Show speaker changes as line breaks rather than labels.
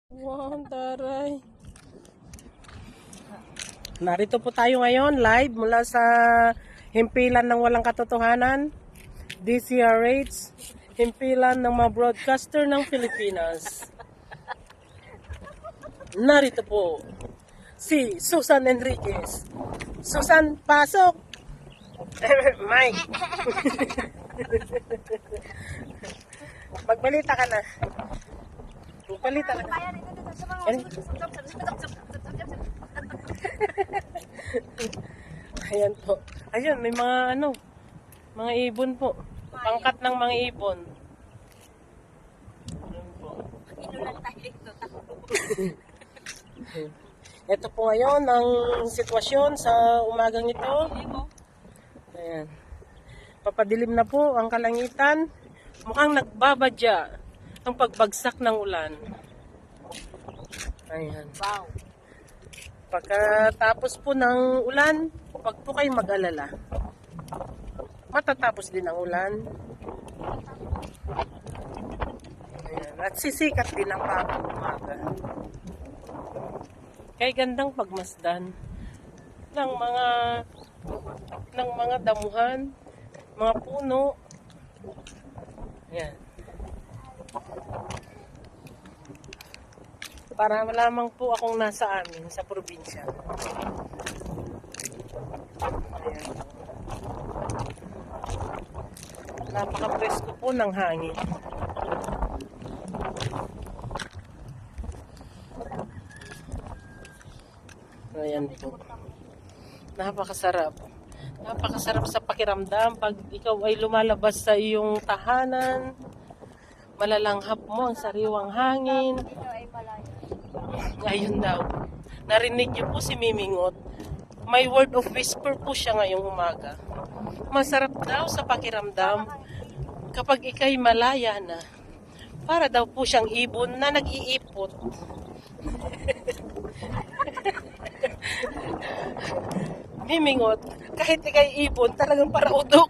Wow, taray. Narito po tayo ngayon live mula sa himpilan ng walang katotohanan, DCRH, himpilan ng mga broadcaster ng Pilipinas. Narito po si Susan Enriquez. Susan, pasok! Mike! Magbalita ka na. Magbalita ka na. Ayan po. Ayun, may mga mga ibon po. Pangkat ng mga ibon. Ayan po. Ito po ngayon ang sitwasyon sa umagang ito. Ayan. Papadilim na po ang kalangitan. Mukhang nagbabadya ang pagbagsak ng ulan. Ayan.
Wow.
Pagkatapos po ng ulan, wag po kayo mag-alala. Matatapos din ang ulan. Ayan. At sisikat din ang umaga. Kaya gandang pagmasdan ng mga damuhan, mga puno. Ayan. Para malamang po akong nasa amin sa probinsya. Ayan. Napaka-presko po ng hangin. Ayan po. Napakasarap. Napakasarap sa pakiramdam pag ikaw ay lumalabas sa iyong tahanan. Malalanghap mo ang sariwang hangin. Ayun daw. Narinig niyo po si Mimingot. May word of whisper po siya ngayong umaga. Masarap daw sa pakiramdam kapag ikay malaya na. Para daw po siyang ibon na nag-iipot. Mimingot, kahit ikay ibon, talagang para udok.